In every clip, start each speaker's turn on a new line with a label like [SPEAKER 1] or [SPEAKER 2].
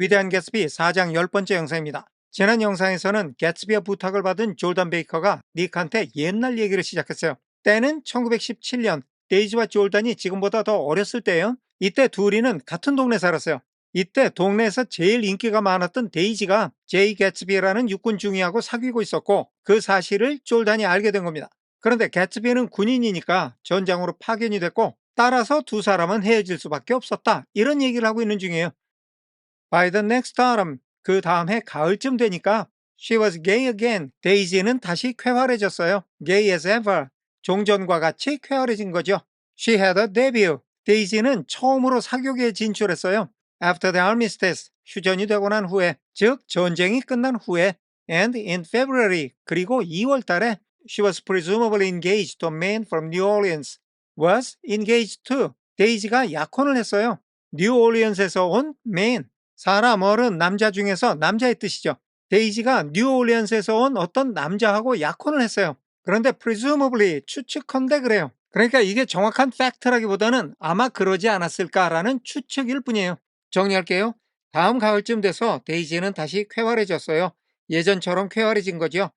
[SPEAKER 1] 위대한 개츠비 4장 10번째 영상입니다. 지난 영상에서는 개츠비의 부탁을 받은 졸단 베이커가 닉한테 옛날 얘기를 시작했어요. 때는 1917년, 데이지와 졸단이 지금보다 더 어렸을 때예요. 이때 둘이는 같은 동네 살았어요. 이때 동네에서 제일 인기가 많았던 데이지가 제이 개츠비라는 육군 중위하고 사귀고 있었고, 그 사실을 졸단이 알게 된 겁니다. 그런데 개츠비는 군인이니까 전장으로 파견이 됐고, 따라서 두 사람은 헤어질 수밖에 없었다, 이런 얘기를 하고 있는 중이에요. By the next autumn, 그 다음 해 가을쯤 되니까 she was gay again. 데이지는 다시 쾌활해졌어요. gay as ever. 종전과 같이 쾌활해진 거죠. She had a debut. 데이지는 처음으로 사교계에 진출했어요. After the armistice, 휴전이 되고 난 후에, 즉 전쟁이 끝난 후에. And in February, 그리고 2월 달에 she was presumably engaged to a man from New Orleans. was engaged to. 데이지가 약혼을 했어요. 뉴올리언스에서 온 man. 사람, 어른, 남자 중에서 남자의 뜻이죠. 데이지가 뉴올리언스에서 온 어떤 남자하고 약혼을 했어요. 그런데 presumably, 추측컨대 그래요. 그러니까 이게 정확한 팩트라기보다는 아마 그러지 않았을까라는 추측일 뿐이에요. 정리할게요. 다음 가을쯤 돼서 데이지는 다시 쾌활해졌어요. 예전처럼 쾌활해진 거죠.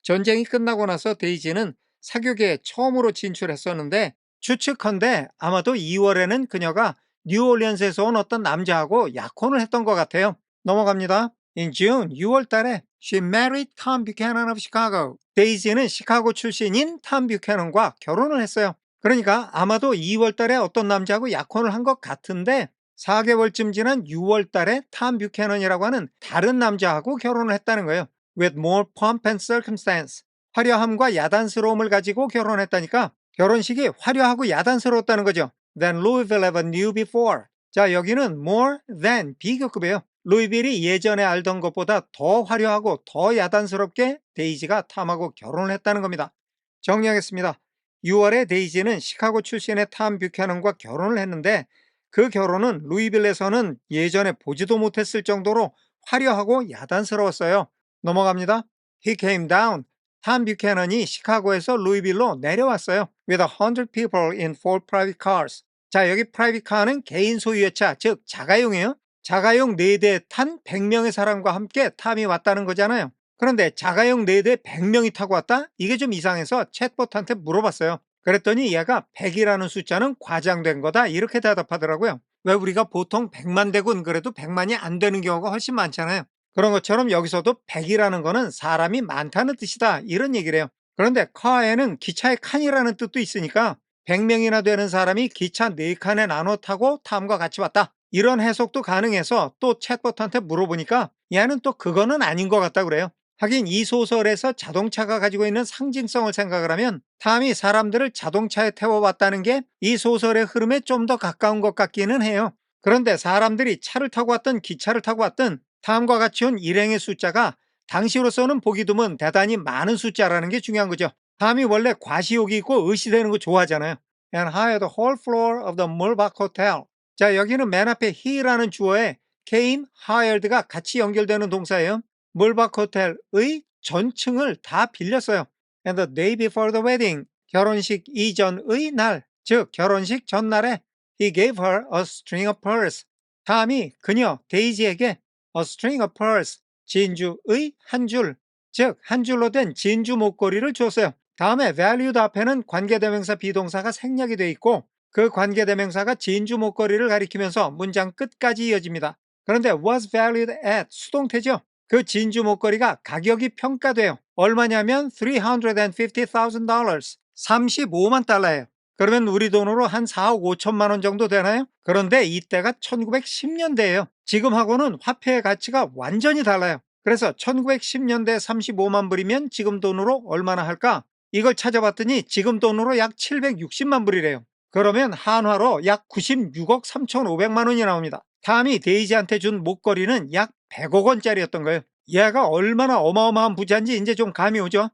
[SPEAKER 1] 전쟁이 끝나고 나서 데이지는 사교계에 처음으로 진출했었는데, 추측컨대 아마도 2월에는 그녀가 뉴올리언스에서 온 어떤 남자하고 약혼을 했던 것 같아요. 넘어갑니다. In June, 6월 달에 she married Tom Buchanan of Chicago. 데이지는 시카고 출신인 탐 뷰캐넌과 결혼을 했어요. 그러니까 아마도 2월 달에 어떤 남자하고 약혼을 한 것 같은데, 4개월쯤 지난 6월 달에 탐 뷰캐넌이라고 하는 다른 남자하고 결혼을 했다는 거예요. With more pomp and circumstance. 화려함과 야단스러움을 가지고 결혼했다니까 결혼식이 화려하고 야단스러웠다는 거죠. Than Louisville ever knew before. 자, 여기는 more than 비교급이에요. 루이빌이 예전에 알던 것보다 더 화려하고 더 야단스럽게 데이지가 탐하고 결혼을 했다는 겁니다. 정리하겠습니다. 6월에 데이지는 시카고 출신의 탐 뷰캐넌과 결혼을 했는데, 그 결혼은 루이빌에서는 예전에 보지도 못했을 정도로 화려하고 야단스러웠어요. 넘어갑니다. He came down. 탐 뷰캐넌이 시카고에서 루이빌로 내려왔어요. With 100 people in 4 private cars. 자, 여기 프라이빗 카는 개인 소유의 차, 즉 자가용이에요. 자가용 4대 탄 100명의 사람과 함께 탐이 왔다는 거잖아요. 그런데 자가용 4대 100명이 타고 왔다? 이게 좀 이상해서 챗봇한테 물어봤어요. 그랬더니 얘가 100이라는 숫자는 과장된 거다, 이렇게 대답하더라고요. 왜 우리가 보통 100만 대군 그래도 100만이 안 되는 경우가 훨씬 많잖아요. 그런 것처럼 여기서도 100이라는 거는 사람이 많다는 뜻이다, 이런 얘기를 해요. 그런데 카에는 기차의 칸이라는 뜻도 있으니까 100명이나 되는 사람이 기차 4칸에 나눠 타고 탐과 같이 왔다, 이런 해석도 가능해서 또 챗봇한테 물어보니까 얘는 또 그거는 아닌 것 같다 그래요. 하긴 이 소설에서 자동차가 가지고 있는 상징성을 생각을 하면 탐이 사람들을 자동차에 태워왔다는 게 이 소설의 흐름에 좀 더 가까운 것 같기는 해요. 그런데 사람들이 차를 타고 왔든 기차를 타고 왔든 탐과 같이 온 일행의 숫자가 당시로서는 보기 드문 대단히 많은 숫자라는 게 중요한 거죠. 탐이 원래 과시욕이 있고 의시되는 거 좋아하잖아요. And hired the whole floor of the Mulbach Hotel. 자, 여기는 맨 앞에 he라는 주어에 came, hired가 같이 연결되는 동사예요. 몰박 호텔의 전층을 다 빌렸어요. And the day before the wedding, 결혼식 이전의 날, 즉 결혼식 전날에 he gave her a string of pearls. 탐이 그녀 데이지에게 a string of pearls, 진주의 한 줄, 즉 한 줄로 된 진주 목걸이를 줬어요. 다음에 valued 앞에는 관계대명사 비동사가 생략이 돼 있고, 그 관계대명사가 진주 목걸이를 가리키면서 문장 끝까지 이어집니다. 그런데 was valued at 수동태죠. 그 진주 목걸이가 가격이 평가돼요. 얼마냐면 $350,000, 35만 달러예요. 그러면 우리 돈으로 한 4억 5천만 원 정도 되나요? 그런데 이때가 1910년대예요. 지금하고는 화폐의 가치가 완전히 달라요. 그래서 1910년대 35만 불이면 지금 돈으로 얼마나 할까? 이걸 찾아봤더니 지금 돈으로 약 760만 불이래요. 그러면 한화로 약 96억 3,500만 원이 나옵니다. 탐이 데이지한테 준 목걸이는 약 100억 원짜리였던 거예요. 얘가 얼마나 어마어마한 부자인지 이제 좀 감이 오죠?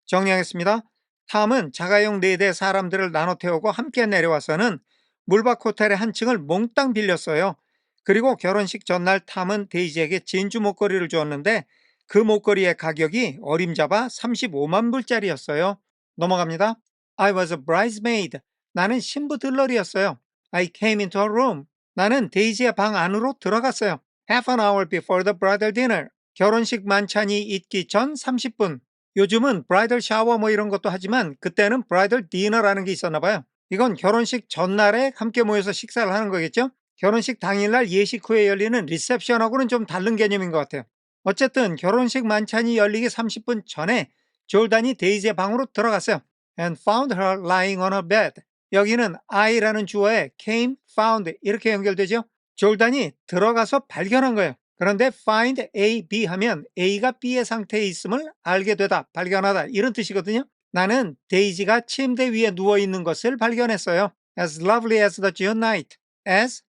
[SPEAKER 1] 정리하겠습니다. 탐은 자가용 4대 사람들을 나눠 태우고 함께 내려와서는 물박 호텔의 한 층을 몽땅 빌렸어요. 그리고 결혼식 전날 탐은 데이지에게 진주 목걸이를 주었는데, 그 목걸이의 가격이 어림잡아 35만 불짜리였어요. 넘어갑니다. I was a bridesmaid. 나는 신부 들러리였어요. I came into her room. 나는 데이지의 방 안으로 들어갔어요. half an hour before the bridal dinner. 결혼식 만찬이 있기 전 30분. 요즘은 브라이덜 샤워 뭐 이런 것도 하지만 그때는 브라이덜 디너라는 게 있었나 봐요. 이건 결혼식 전날에 함께 모여서 식사를 하는 거겠죠? 결혼식 당일날 예식 후에 열리는 리셉션하고는 좀 다른 개념인 것 같아요. 어쨌든 결혼식 만찬이 열리기 30분 전에 졸단이 데이지의 방으로 들어갔어요. And found her lying on her bed. 여기는 I라는 주어에 came, found 이렇게 연결되죠. 졸단이 들어가서 발견한 거예요. 그런데 find A, B 하면 A가 B의 상태에 있음을 알게 되다, 발견하다 이런 뜻이거든요. 나는 데이지가 침대 위에 누워있는 것을 발견했어요. As lovely as the June night. as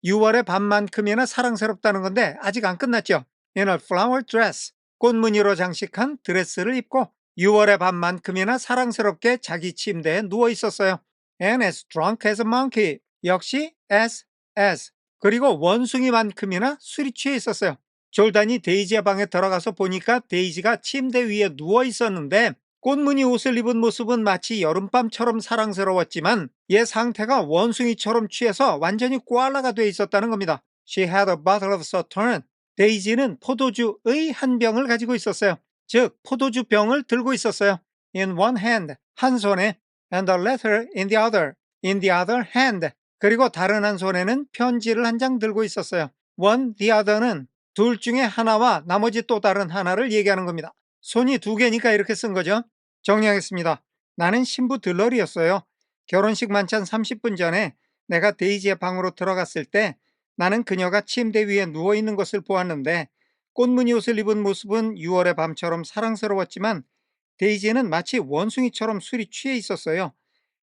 [SPEAKER 1] 6월의 밤만큼이나 사랑스럽다는 건데 아직 안 끝났죠. In a flower dress. 꽃무늬로 장식한 드레스를 입고 6월의 밤만큼이나 사랑스럽게 자기 침대에 누워 있었어요. And as drunk as a monkey. 역시 as. 그리고 원숭이만큼이나 술이 취해 있었어요. 졸단이 데이지의 방에 들어가서 보니까 데이지가 침대 위에 누워 있었는데 꽃무늬 옷을 입은 모습은 마치 여름밤처럼 사랑스러웠지만 얘 상태가 원숭이처럼 취해서 완전히 꽐라가 돼 있었다는 겁니다. She had a bottle of Sauterne. 데이지는 포도주의 한 병을 가지고 있었어요. 즉 포도주 병을 들고 있었어요. In one hand, 한 손에, and a letter in the other hand. 그리고 다른 한 손에는 편지를 한 장 들고 있었어요. one, the other는 둘 중에 하나와 나머지 또 다른 하나를 얘기하는 겁니다. 손이 두 개니까 이렇게 쓴 거죠. 정리하겠습니다. 나는 신부 들러리였어요. 결혼식 만찬 30분 전에 내가 데이지의 방으로 들어갔을 때 나는 그녀가 침대 위에 누워있는 것을 보았는데 꽃무늬 옷을 입은 모습은 6월의 밤처럼 사랑스러웠지만 데이지는 마치 원숭이처럼 술이 취해 있었어요.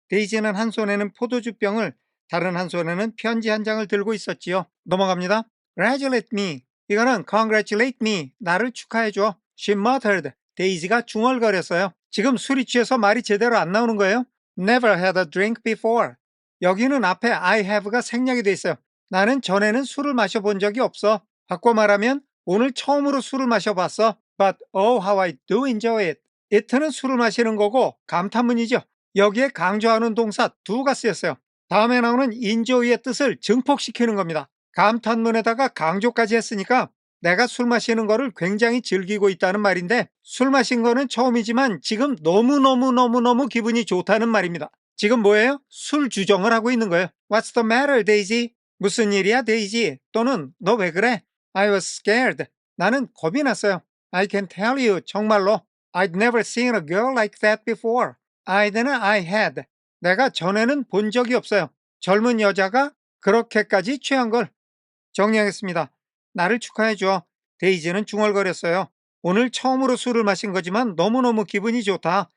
[SPEAKER 1] 데이지는 한 손에는 포도주병을 다른 한 손에는 편지 한 장을 들고 있었지요. 넘어갑니다. Congratulate me. 이거는 congratulate me. 나를 축하해줘. She muttered. 데이지가 중얼거렸어요. 지금 술이 취해서 말이 제대로 안 나오는 거예요. Never had a drink before. 여기는 앞에 I have가 생략이 돼 있어요. 나는 전에는 술을 마셔본 적이 없어. 바꿔 말하면 오늘 처음으로 술을 마셔봤어. But oh how I do enjoy it. it는 술을 마시는 거고 감탄문이죠. 여기에 강조하는 동사 do가 쓰였어요. 다음에 나오는 enjoy의 뜻을 증폭시키는 겁니다. 감탄문에다가 강조까지 했으니까 내가 술 마시는 거를 굉장히 즐기고 있다는 말인데 술 마신 거는 처음이지만 지금 너무너무 기분이 좋다는 말입니다. 지금 뭐예요? 술 주정을 하고 있는 거예요. What's the matter, Daisy? 무슨 일이야, 데이지? 또는 너 왜 그래? I was scared. 나는 겁이 났어요. I can tell you, 정말로. I'd never seen a girl like that before. I'd는 I had. 내가 전에는 본 적이 없어요. 젊은 여자가 그렇게까지 취한 걸. 정리하겠습니다. 나를 축하해줘. 데이지는 중얼거렸어요. 오늘 처음으로 술을 마신 거지만 너무너무 기분이 좋다.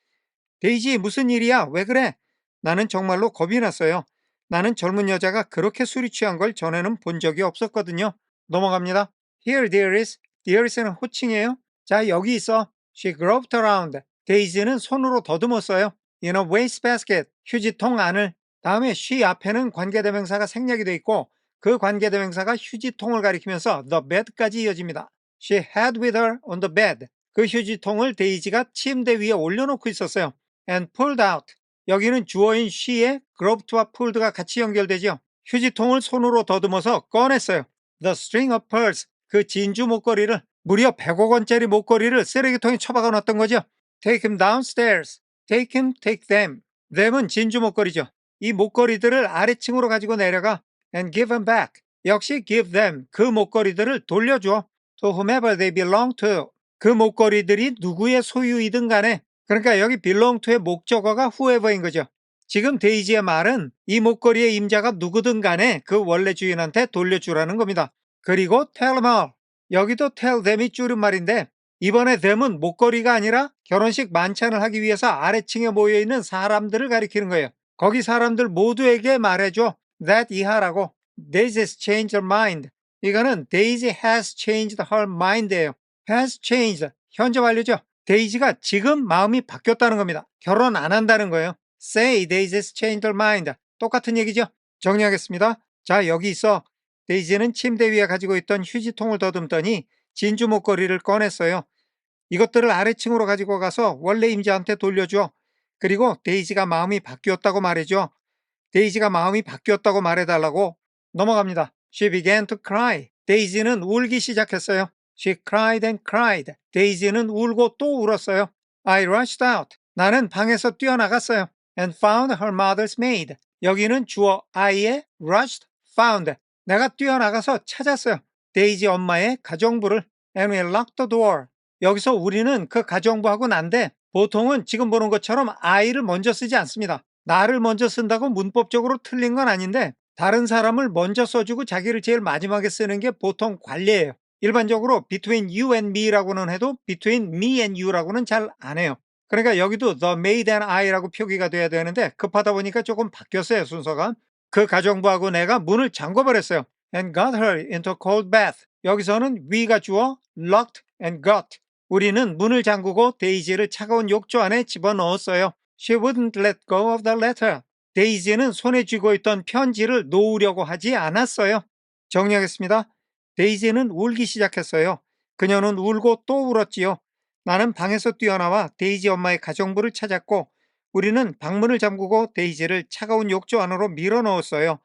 [SPEAKER 1] 데이지 무슨 일이야? 왜 그래? 나는 정말로 겁이 났어요. 나는 젊은 여자가 그렇게 술이 취한 걸 전에는 본 적이 없었거든요. 넘어갑니다. Here, dearest. dearest는 호칭이에요. 자, 여기 있어. She groped around. 데이지는 손으로 더듬었어요. In a wastebasket. 휴지통 안을. 다음에 she 앞에는 관계대명사가 생략이 돼 있고 그 관계대명사가 휴지통을 가리키면서 the bed까지 이어집니다. She had with her on the bed. 그 휴지통을 데이지가 침대 위에 올려놓고 있었어요. And pulled out. 여기는 주어인 she에 groped와 pulled가 같이 연결되죠. 휴지통을 손으로 더듬어서 꺼냈어요. The string of pearls. 그 진주 목걸이를 무려 100억 원짜리 목걸이를 쓰레기통에 처박아 놨던 거죠. Take him downstairs. Take him, take them. them은 진주 목걸이죠. 이 목걸이들을 아래층으로 가지고 내려가 and give them back. 역시 give them. 그 목걸이들을 돌려줘. To whomever they belong to. 그 목걸이들이 누구의 소유이든 간에 그러니까 여기 belong to의 목적어가 whoever인 거죠. 지금 데이지의 말은 이 목걸이의 임자가 누구든 간에 그 원래 주인한테 돌려주라는 겁니다. 그리고 tell them all. 여기도 tell them이 줄임말인데 이번에 them은 목걸이가 아니라 결혼식 만찬을 하기 위해서 아래층에 모여있는 사람들을 가리키는 거예요. 거기 사람들 모두에게 말해줘. that 이하라고. Daisy has changed her mind. 이거는 Daisy has changed her mind예요. has changed. 현재 완료죠. 데이지가 지금 마음이 바뀌었다는 겁니다. 결혼 안 한다는 거예요. Say Daisy has changed her mind. 똑같은 얘기죠. 정리하겠습니다. 자, 여기 있어. 데이지는 침대 위에 가지고 있던 휴지통을 더듬더니 진주 목걸이를 꺼냈어요. 이것들을 아래층으로 가지고 가서 원래 임자한테 돌려줘. 그리고 데이지가 마음이 바뀌었다고 말해줘. 데이지가 마음이 바뀌었다고 말해달라고. 넘어갑니다. She began to cry. 데이지는 울기 시작했어요. She cried and cried. 데이지는 울고 또 울었어요. I rushed out. 나는 방에서 뛰어나갔어요. And found her mother's maid. 여기는 주어 I에 rushed, found. 내가 뛰어나가서 찾았어요. 데이지 엄마의 가정부를. And we locked the door. 여기서 우리는 그 가정부하고 난데 보통은 지금 보는 것처럼 I를 먼저 쓰지 않습니다. 나를 먼저 쓴다고 문법적으로 틀린 건 아닌데 다른 사람을 먼저 써주고 자기를 제일 마지막에 쓰는 게 보통 관례예요. 일반적으로 between you and me라고는 해도 between me and you라고는 잘 안 해요. 그러니까 여기도 the maid and I라고 표기가 돼야 되는데 급하다 보니까 조금 바뀌었어요, 순서가. 그 가정부하고 내가 문을 잠궈버렸어요. And got her into a cold bath. 여기서는 we가 주어 locked and got. 우리는 문을 잠그고 데이지를 차가운 욕조 안에 집어넣었어요. She wouldn't let go of the letter. 데이지는 손에 쥐고 있던 편지를 놓으려고 하지 않았어요. 정리하겠습니다. 데이지는 울기 시작했어요. 그녀는 울고 또 울었지요. 나는 방에서 뛰어나와 데이지 엄마의 가정부를 찾았고 우리는 방문을 잠그고 데이지를 차가운 욕조 안으로 밀어넣었어요.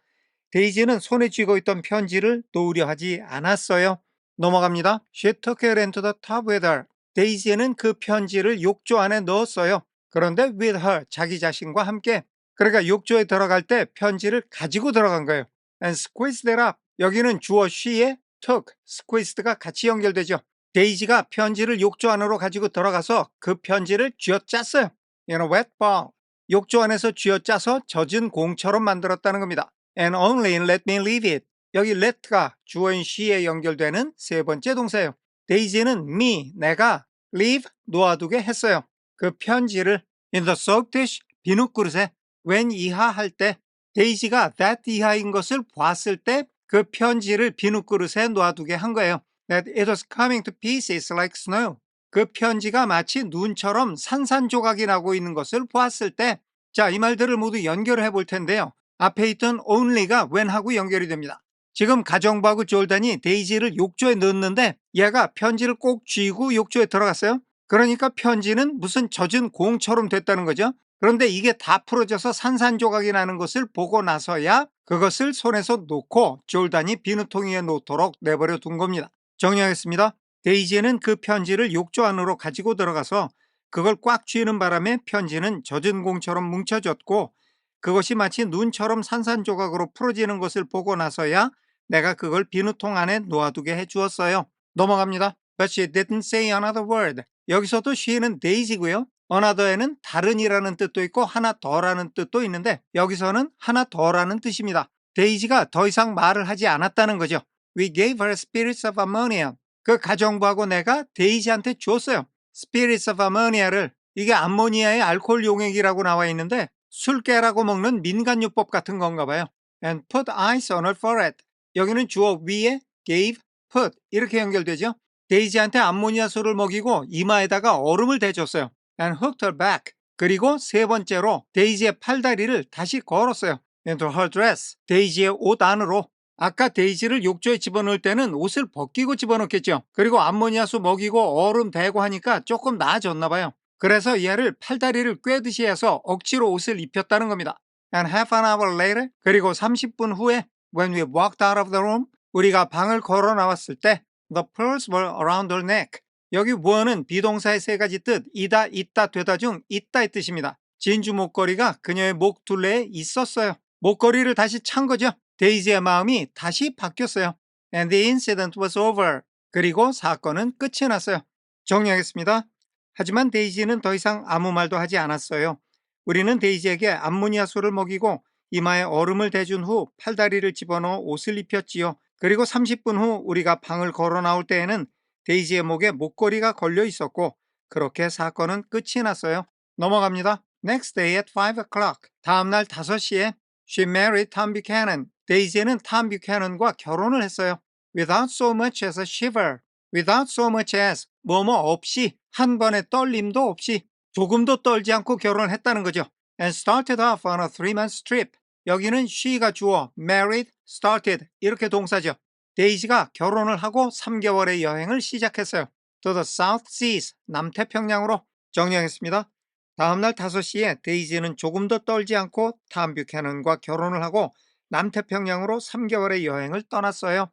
[SPEAKER 1] 데이지는 손에 쥐고 있던 편지를 놓으려 하지 않았어요. 넘어갑니다. She took it into the tub with her. 데이지는 그 편지를 욕조 안에 넣었어요. 그런데 with her, 자기 자신과 함께. 그러니까 욕조에 들어갈 때 편지를 가지고 들어간 거예요. And squeezed it up. 여기는 주어 she에 took, squeezed가 같이 연결되죠. 데이지가 편지를 욕조 안으로 가지고 들어가서 그 편지를 쥐어짰어요. In a wet ball. 욕조 안에서 쥐어짜서 젖은 공처럼 만들었다는 겁니다. And only let me leave it. 여기 let가 주어인 she에 연결되는 세 번째 동사예요. 데이지는 me, 내가 leave, 놓아두게 했어요. 그 편지를 in the soap dish, 비눗 그릇에 when 이하 할 때 데이지가 that 이하인 것을 봤을 때 그 편지를 비눗 그릇에 놓아두게 한 거예요. That it was coming to pieces like snow. 그 편지가 마치 눈처럼 산산조각이 나고 있는 것을 보았을 때, 자, 이 말들을 모두 연결을 해볼 텐데요. 앞에 있던 only가 when하고 연결이 됩니다. 지금 가정부하고 졸단이 데이지를 욕조에 넣었는데 얘가 편지를 꼭 쥐고 욕조에 들어갔어요. 그러니까 편지는 무슨 젖은 공처럼 됐다는 거죠. 그런데 이게 다 풀어져서 산산조각이 나는 것을 보고 나서야 그것을 손에서 놓고 졸단이 비누통 위에 놓도록 내버려 둔 겁니다. 정리하겠습니다. 데이지는 그 편지를 욕조 안으로 가지고 들어가서 그걸 꽉 쥐는 바람에 편지는 젖은 공처럼 뭉쳐졌고 그것이 마치 눈처럼 산산조각으로 풀어지는 것을 보고 나서야 내가 그걸 비누통 안에 놓아두게 해주었어요. 넘어갑니다. But she didn't say another word. 여기서도 she는 데이지고요. another에는 다른이라는 뜻도 있고 하나 더라는 뜻도 있는데 여기서는 하나 더라는 뜻입니다. 데이지가 더 이상 말을 하지 않았다는 거죠. We gave her spirits of ammonia. 그 가정부하고 내가 데이지한테 줬어요. spirits of ammonia를 이게 암모니아의 알코올 용액이라고 나와 있는데 술 깨라고 먹는 민간요법 같은 건가 봐요. And put ice on her forehead. 여기는 주어 위에 gave, put 이렇게 연결되죠. 데이지한테 암모니아수를 먹이고 이마에다가 얼음을 대줬어요. And hooked her back. 그리고 세 번째로 데이지의 팔다리를 다시 걸었어요. Into her dress. 데이지의 옷 안으로. 아까 데이지를 욕조에 집어넣을 때는 옷을 벗기고 집어넣겠죠. 그리고 암모니아수 먹이고 얼음 대고 하니까 조금 나아졌나 봐요. 그래서 얘를 팔다리를 꿰듯이 해서 억지로 옷을 입혔다는 겁니다. And half an hour later, 그리고 30분 후에 when we walked out of the room, 우리가 방을 걸어 나왔을 때 the pearls were around her neck. 여기 were는 비동사의 세 가지 뜻, 이다, 있다, 되다 중 있다의 뜻입니다. 진주 목걸이가 그녀의 목 둘레에 있었어요. 목걸이를 다시 찬 거죠. 데이지의 마음이 다시 바뀌었어요. And the incident was over. 그리고 사건은 끝이 났어요. 정리하겠습니다. 하지만 데이지는 더 이상 아무 말도 하지 않았어요. 우리는 데이지에게 암모니아수를 먹이고 이마에 얼음을 대준 후 팔다리를 집어넣어 옷을 입혔지요. 그리고 30분 후 우리가 방을 걸어 나올 때에는 데이지의 목에 목걸이가 걸려 있었고 그렇게 사건은 끝이 났어요. 넘어갑니다. Next day at 5 o'clock. 다음날 5시에 She married Tom Buchanan. 데이지는 탐 뷰캐넌과 결혼을 했어요. Without so much as a shiver. Without so much as 뭐뭐 없이 한 번의 떨림도 없이 조금도 떨지 않고 결혼을 했다는 거죠. And started off on a 3-month trip. 여기는 she가 주어, married, started 이렇게 동사죠. 데이지가 결혼을 하고 3개월의 여행을 시작했어요. To the South Seas, 남태평양으로. 정리하겠습니다. 다음날 5시에 데이지는 조금 더 떨지 않고 탐 뷰캐넌과 결혼을 하고 남태평양으로 3개월의 여행을 떠났어요.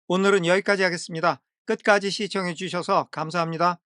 [SPEAKER 1] 오늘은 여기까지 하겠습니다. 끝까지 시청해 주셔서 감사합니다.